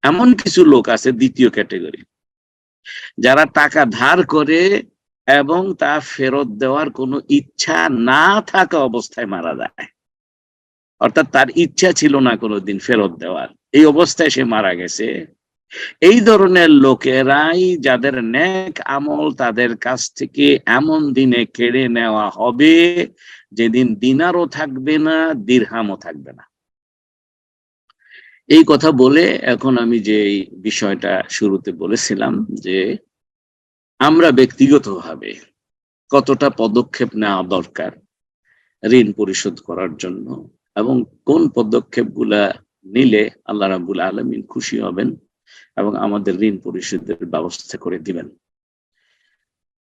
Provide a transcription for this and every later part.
এমন কিছু লোক আছে দ্বিতীয় ক্যাটেগরি, যারা টাকা ধার করে এবং তা ফেরত দেওয়ার কোনো ইচ্ছা না থাকা অবস্থায় মারা যায়। অর্থাৎ তার ইচ্ছা ছিল না কোনোদিন ফেরত দেওয়ার, এই অবস্থায় সে মারা গেছে। এই ধরনের লোকেরাই, যাদের নেক আমল তাদের কাছ থেকে এমন দিনে কেড়ে নেওয়া হবে যেদিন দিনারও থাকবে না, দিরহামও থাকবে না। এই কথা বলে এখন আমি যে বিষয়টা শুরুতে বলেছিলাম যে আমরা ব্যক্তিগতভাবে কতটা পদক্ষেপ নেওয়া দরকার ঋণ পরিশোধ করার জন্য, এবং কোন পদক্ষেপগুলা নিলে আল্লাহ রাব্বুল আলামিন খুশি হবেন এবং আমাদের ঋণ পরিশোধের ব্যবস্থা করে দিবেন।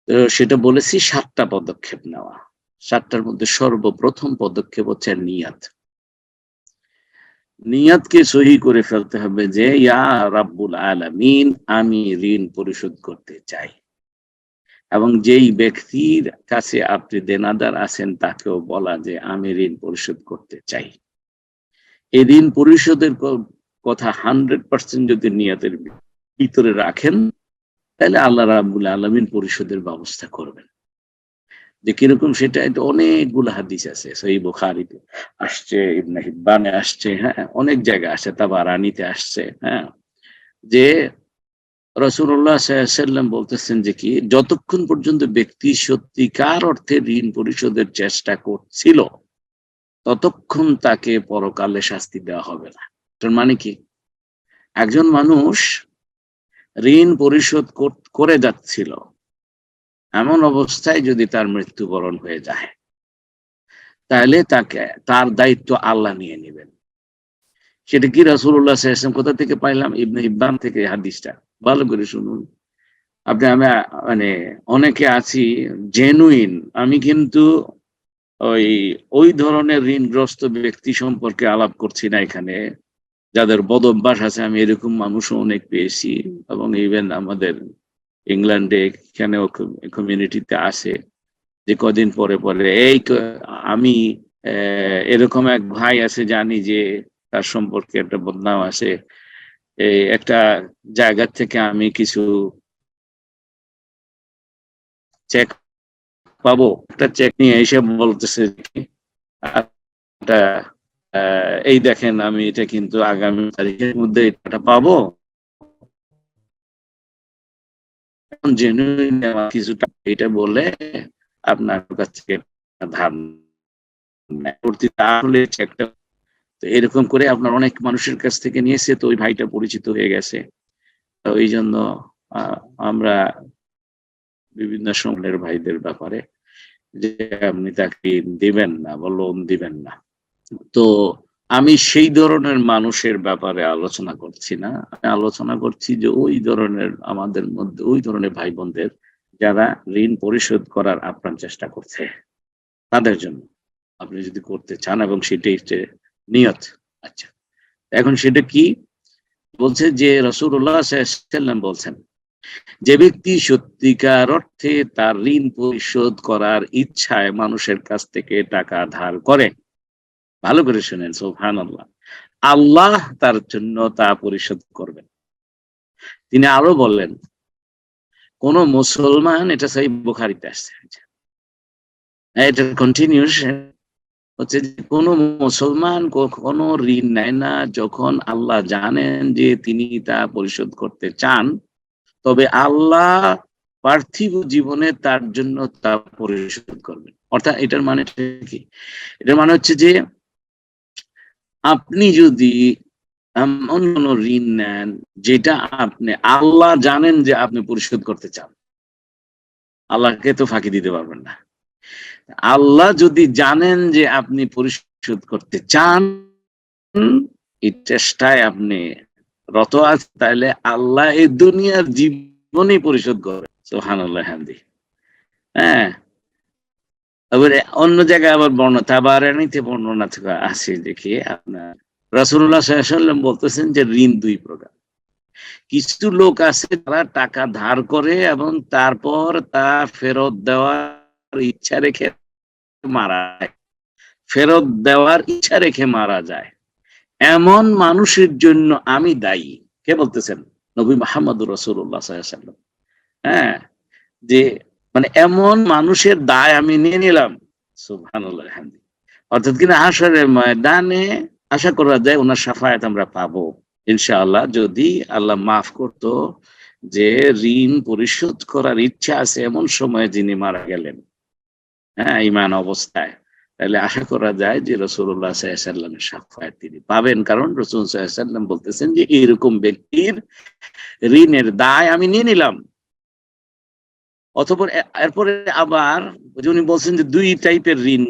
তো সেটা বলেছি 7টা পদক্ষেপ নেওয়া। 7টার মধ্যে সর্বপ্রথম পদক্ষেপ হচ্ছে নিয়াত। নিয়াতকে সহি করে ফেলতে হবে যে ইয়া রাব্বুল আলামিন, আমি ঋণ পরিশোধ করতে চাই। এবং যেই ব্যক্তির কাছে আপনি দেনাদার আছেন তাকেও বলা যে আমি ঋণ পরিশোধ করতে চাই। এই ঋণ পরিশোধের কথা 100% যদি নিয়াতের ভিতরে রাখেন, তাহলে আল্লাহ রাব্বুল আলামিন পরিশোধের ব্যবস্থা করবেন। যে কিরকম, সেটা অনেকগুলো হাদিস আছে, সহিহ বুখারীতে আসছে, ইবনে হিব্বানে আসছে, হ্যাঁ, অনেক জায়গায় আসছে, তাবারানীতে আসছে, হ্যাঁ, যে রাসূলুল্লাহ সাল্লাল্লাহু আলাইহি ওয়াসাল্লাম বলতেছেন যে কি, যতক্ষণ পর্যন্ত ব্যক্তি সত্যিকার অর্থে ঋণ পরিশোধের চেষ্টা করছিল ততক্ষণ তাকে পরকালে শাস্তি দেওয়া হবে না। তার মানে কি, একজন মানুষ ঋণ পরিশোধ করে যাচ্ছিল, এমন অবস্থায় যদি তার মৃত্যুবরণ হয়ে যায়, তাহলে তার দায়িত্ব আল্লাহ নিয়ে নেবেন। সেটা কি রাসূলুল্লাহ সাল্লাল্লাহু আলাইহি ওয়াসাল্লাম কোথা থেকে পাইলাম? ইবনে হিব্বান থেকে হাদিসটা, ভালো করে শুনুন। আমি মানে অনেকে আছি জেনুইন, আমি কিন্তু ওই ওই ধরনের ঋণগ্রস্ত ব্যক্তি সম্পর্কে আলাপ করছি না এখানে, যাদের বদ অভ্যাস আছে। আমি এরকম মানুষও অনেক পেয়েছি, এবং ইভেন আমাদের ইংল্যান্ডে এখানেও কমিউনিটিতে আসে, যে কদিন পরে পরে আমি এরকম এক ভাই আছে, জানি যে তার সম্পর্কে একটা বদনাম আছে। এই একটা জায়গা থেকে আমি কিছু চেক পাবো, একটা চেক নিয়ে এসে বলতেছে এই দেখেন, আমি এটা কিন্তু আগামী তারিখের মধ্যে এটা পাবো, জেনুইন কিছুটা, এটা বলে আপনার কাছ থেকে ধার নেয়। চেকটা তো এরকম করে আপনার অনেক মানুষের কাছ থেকে নিয়েছে, তো ওই ভাইটা পরিচিত হয়ে গেছে। তো এই জন্য আমরা বিভিন্ন সময়ের ভাইদের ব্যাপারে যে আপনি তাকে দিবেন না বা লোন দিবেন না। তো আমি সেই ধরনের মানুষের ব্যাপারে আলোচনা করছি না, আমি আলোচনা করছি যে ওই ধরনের আমাদের মধ্যে ওই ধরনের ভাই বোনদের যারা ঋণ পরিশোধ করার আপ্রাণ চেষ্টা করছে, তাদের জন্য আপনি যদি করতে চান, এবং সেটাই হচ্ছে নিয়ত। আচ্ছা, এখন সেটা কি বলছে, যে রাসূলুল্লাহ সাল্লাল্লাহু আলাইহি ওয়াসাল্লাম বলছেন, যে ব্যক্তি সত্যিকার অর্থে তার ঋণ পরিশোধ করার ইচ্ছায় মানুষের কাছ থেকে টাকা ধার করে, ভালো করে শুনেন, সুবহানাল্লাহ, আল্লাহ তার জন্য তা পরিশোধ করবেন। তিনি আরো বললেন, কোন মুসলমান, এটা সহিহ বুখারীতে আসছে, এটা কন্টিনিউশন হচ্ছে যে কোন মুসলমান কখনো ঋণ নেয় না যখন আল্লাহ জানেন যে তিনি তা পরিশোধ করতে চান, তবে আল্লাহ পার্থিব জীবনে তার জন্য তা পরিশোধ করবেন। অর্থাৎ এটার মানে কি? এটার মানে হচ্ছে যে আপনি যদি এমন কোন ঋণ নেন যেটা আপনি আল্লাহ জানেন যে আপনি পরিশোধ করতে চান, আল্লাহকে তো ফাঁকি দিতে পারবেন না। আল্লাহ যদি জানেন যে আপনি পরিশোধ করতে চান, এই চেষ্টায় আপনি রত আছেন, তাহলে আল্লাহ এই দুনিয়ার জীবনে পরিশোধ করে। সুবহানাল্লাহ, হ্যাঁ। তারপরে অন্য জায়গায় আবার তাবারানীতে বর্ণনা আছে, দেখি আপনার রাসূলুল্লাহ সাল্লাল্লাহু আলাইহি ওয়াসাল্লাম বলতেছেন যে ঋণ 2 প্রকার। কিছু লোক আছে তারা টাকা ধার করে এবং তারপর তা ফেরত দেওয়ার ইচ্ছা রেখে মারা যায়। এমন মানুষের জন্য আমি দায়ী। কে বলতেছেন? নবী মুহাম্মদুর রাসূলুল্লাহ সাল্লাল্লাহু আলাইহি ওয়াসাল্লাম। হ্যাঁ, যে মানে এমন মানুষের দায় আমি নিয়ে নিলাম, সুবহানাল্লাহ হামদি। অর্থাৎ কিনা হাসরের ময়দানে আশা করা যায় ওনার শাফায়াত আমরা পাবো ইনশাআল্লাহ, যদি আল্লাহ মাফ করতো, যে ঋণ পরিশোধ করার ইচ্ছা আছে এমন সময়ে যিনি মারা গেলেন, হ্যাঁ, ঈমান অবস্থায়, তাহলে আশা করা যায় যে রাসূলুল্লাহ সাল্লাল্লাহু আলাইহি ওয়াসাল্লামের শাফায়াত তিনি পাবেন। কারণ রাসূল সাল্লাল্লাহু আলাইহি ওয়াসাল্লাম বলতেছেন যে এরকম ব্যক্তির ঋণের দায় আমি নিয়ে নিলাম। অতঃপর এরপরে আবার উনি বলছেন যে দুই টাইপের ঋণ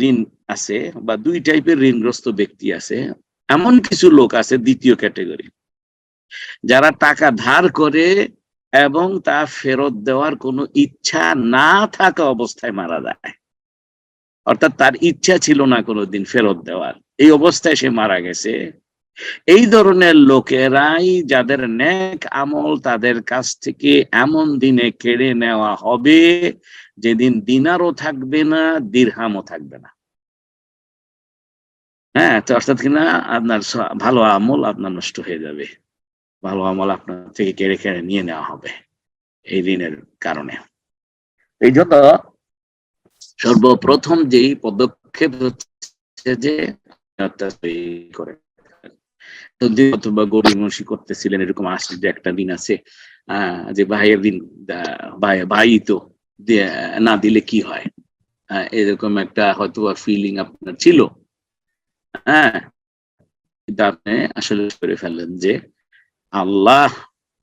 ঋণ আছে, বা দুই টাইপের ঋণগ্রস্ত ব্যক্তি আছে। এমন কিছু লোক আছে দ্বিতীয় ক্যাটেগরি, যারা টাকা ধার করে এবং তা ফেরত দেওয়ার কোনো ইচ্ছা না থাকা অবস্থায় মারা যায়। অর্থাৎ তার ইচ্ছা ছিল না কোনোদিন ফেরত দেওয়ার, এই অবস্থায় সে মারা গেছে। এই ধরনের লোকেরাই, যাদের নেক আমল তাদের কাছ থেকে এমন দিনে কেড়ে নেওয়া হবে যেদিন দিনারও থাকবে না, দিরহামও থাকবে না। হ্যাঁ, তো অর্থাৎ কিনা আপনার ভালো আমল আপনার নষ্ট হয়ে যাবে, ভালো আমল আপনার থেকে কেড়ে কেড়ে নিয়ে নেওয়া হবে এই ঋণের কারণে। এই জন্য সর্বপ্রথম যেই পদক্ষেপ হচ্ছে যে করে অথবা গরিমসি করতেছিলেন, এরকম আসছে যে একটা দিন আছে, যে ভাইয়ের দিন, ভাই তো না দিলে কি হয়, এরকম একটা হয়তো ফিলিং আপনার ছিল। হ্যাঁ, কিন্তু আপনি আসলে করে ফেললেন যে আল্লাহ,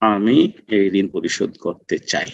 আমি এই ঋণ পরিশোধ করতে চাই।